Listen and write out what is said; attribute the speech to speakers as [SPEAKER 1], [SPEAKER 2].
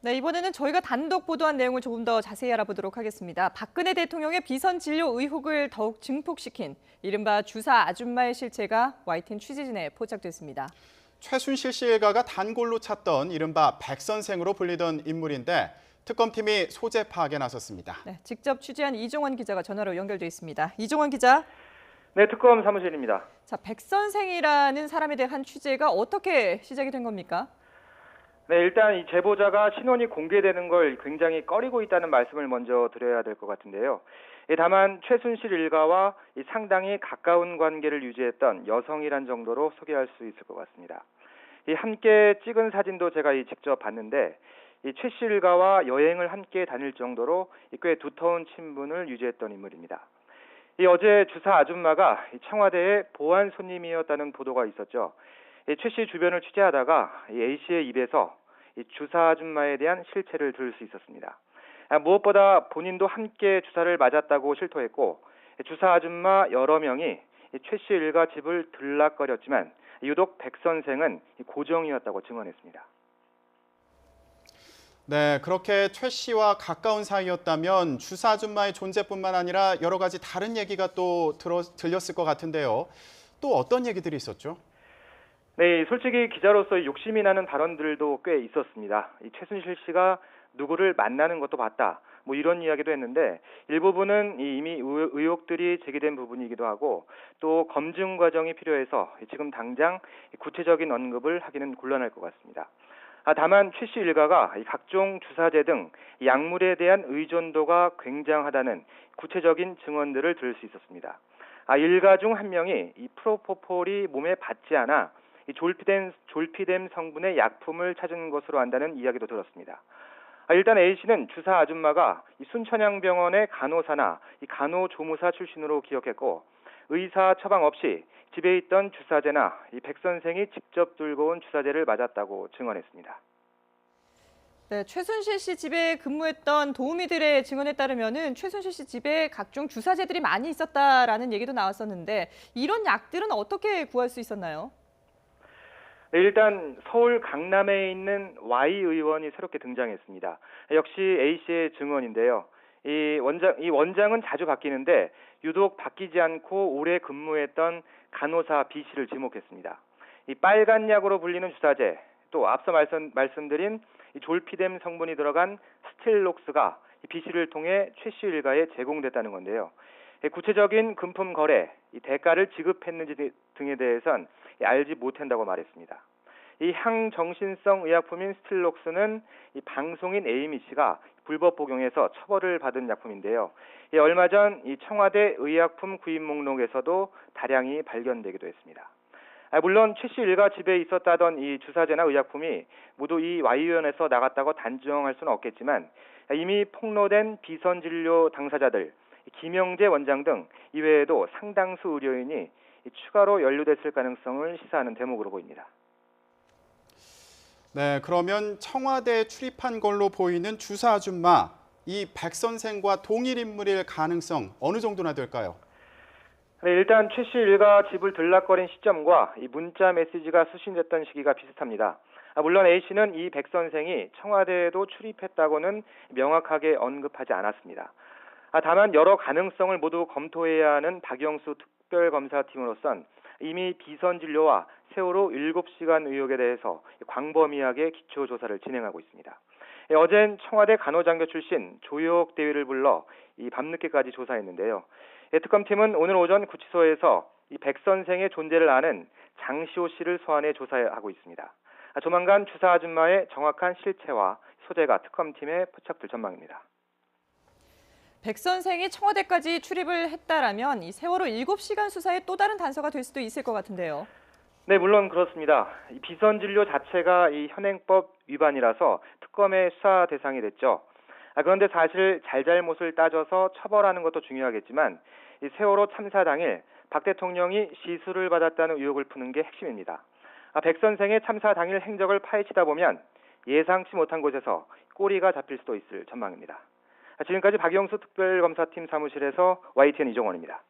[SPEAKER 1] 네, 이번에는 저희가 단독 보도한 내용을 조금 더 자세히 알아보도록 하겠습니다. 박근혜 대통령의 비선 진료 의혹을 더욱 증폭시킨 이른바 주사 아줌마의 실체가 YTN 취재진에 포착됐습니다.
[SPEAKER 2] 최순실 씨 일가가 단골로 찾던 이른바 백선생으로 불리던 인물인데 특검팀이 소재 파악에 나섰습니다.
[SPEAKER 1] 네, 직접 취재한 이종원 기자가 전화로 연결돼 있습니다. 이종원 기자.
[SPEAKER 3] 네, 특검 사무실입니다.
[SPEAKER 1] 자, 백선생이라는 사람에 대한 취재가 어떻게 시작이 된 겁니까?
[SPEAKER 3] 네, 일단 이 제보자가 신원이 공개되는 걸 굉장히 꺼리고 있다는 말씀을 먼저 드려야 될 것 같은데요. 다만 최순실 일가와 상당히 가까운 관계를 유지했던 여성이란 정도로 소개할 수 있을 것 같습니다. 함께 찍은 사진도 제가 직접 봤는데 최 씨 일가와 여행을 함께 다닐 정도로 꽤 두터운 친분을 유지했던 인물입니다. 어제 주사 아줌마가 청와대의 보안 손님이었다는 보도가 있었죠. 최 씨 주변을 취재하다가 A 씨의 입에서 주사 아줌마에 대한 실체를 들을 수 있었습니다. 무엇보다 본인도 함께 주사를 맞았다고 실토했고 주사 아줌마 여러 명이 최 씨 일가 집을 들락거렸지만 유독 백 선생은 고정이었다고 증언했습니다.
[SPEAKER 2] 네, 그렇게 최 씨와 가까운 사이였다면 주사 아줌마의 존재뿐만 아니라 여러 가지 다른 얘기가 또 들렸을 것 같은데요. 또 어떤 얘기들이 있었죠?
[SPEAKER 3] 네, 솔직히 기자로서 욕심이 나는 발언들도 꽤 있었습니다. 최순실 씨가 누구를 만나는 것도 봤다. 이런 이야기도 했는데 일부분은 이미 의혹들이 제기된 부분이기도 하고 또 검증 과정이 필요해서 지금 당장 구체적인 언급을 하기는 곤란할 것 같습니다. 다만 최 씨 일가가 각종 주사제 등 약물에 대한 의존도가 굉장하다는 구체적인 증언들을 들을 수 있었습니다. 일가 중 한 명이 이 프로포폴이 몸에 받지 않아 졸피뎀 성분의 약품을 찾은 것으로 안다는 이야기도 들었습니다. 일단 A 씨는 주사 아줌마가 순천향병원의 간호사나 간호조무사 출신으로 기억했고 의사 처방 없이 집에 있던 주사제나 백 선생이 직접 들고 온 주사제를 맞았다고 증언했습니다.
[SPEAKER 1] 네, 최순실 씨 집에 근무했던 도우미들의 증언에 따르면은 최순실 씨 집에 각종 주사제들이 많이 있었다라는 얘기도 나왔었는데 이런 약들은 어떻게 구할 수 있었나요?
[SPEAKER 3] 네, 일단 서울 강남에 있는 Y 의원이 새롭게 등장했습니다. 역시 A 씨의 증언인데요. 이 원장은 자주 바뀌는데 유독 바뀌지 않고 오래 근무했던 간호사 B 씨를 지목했습니다. 이 빨간 약으로 불리는 주사제, 또 앞서 말씀드린 이 졸피뎀 성분이 들어간 스틸록스가 B 씨를 통해 최 씨 일가에 제공됐다는 건데요. 구체적인 금품 거래, 대가를 지급했는지 등에 대해선 알지 못한다고 말했습니다. 이 항정신성 의약품인 스틸록스는 이 방송인 에이미 씨가 불법 복용해서 처벌을 받은 약품인데요. 얼마 전 이 청와대 의약품 구입 목록에서도 다량이 발견되기도 했습니다. 물론 최 씨 일가 집에 있었다던 이 주사제나 의약품이 모두 이 Y 의원에서 나갔다고 단정할 수는 없겠지만 이미 폭로된 비선 진료 당사자들, 김영재 원장 등 이외에도 상당수 의료인이 추가로 연루됐을 가능성을 시사하는 대목으로 보입니다.
[SPEAKER 2] 네, 그러면 청와대에 출입한 걸로 보이는 주사 아줌마, 이 백 선생과 동일 인물일 가능성 어느 정도나 될까요?
[SPEAKER 3] 네, 일단 최 씨 일가 집을 들락거린 시점과 이 문자 메시지가 수신됐던 시기가 비슷합니다. 물론 A 씨는 이 백 선생이 청와대에도 출입했다고는 명확하게 언급하지 않았습니다. 다만 여러 가능성을 모두 검토해야 하는 박영수 특별검사팀으로선 이미 비선 진료와 세월호 7시간 의혹에 대해서 광범위하게 기초 조사를 진행하고 있습니다. 어젠 청와대 간호장교 출신 조혁 대위를 불러 이 밤늦게까지 조사했는데요. 특검팀은 오늘 오전 구치소에서 이 백 선생의 존재를 아는 장시호 씨를 소환해 조사하고 있습니다. 조만간 주사 아줌마의 정확한 실체와 소재가 특검팀에 포착될 전망입니다.
[SPEAKER 1] 백 선생이 청와대까지 출입을 했다라면 이 세월호 7시간 수사의 또 다른 단서가 될 수도 있을 것 같은데요.
[SPEAKER 3] 네, 물론 그렇습니다. 이 비선 진료 자체가 이 현행법 위반이라서 특검의 수사 대상이 됐죠. 그런데 사실 잘잘못을 따져서 처벌하는 것도 중요하겠지만 이 세월호 참사 당일 박 대통령이 시술을 받았다는 의혹을 푸는 게 핵심입니다. 백 선생의 참사 당일 행적을 파헤치다 보면 예상치 못한 곳에서 꼬리가 잡힐 수도 있을 전망입니다. 지금까지 박영수 특별검사팀 사무실에서 YTN 이종원입니다.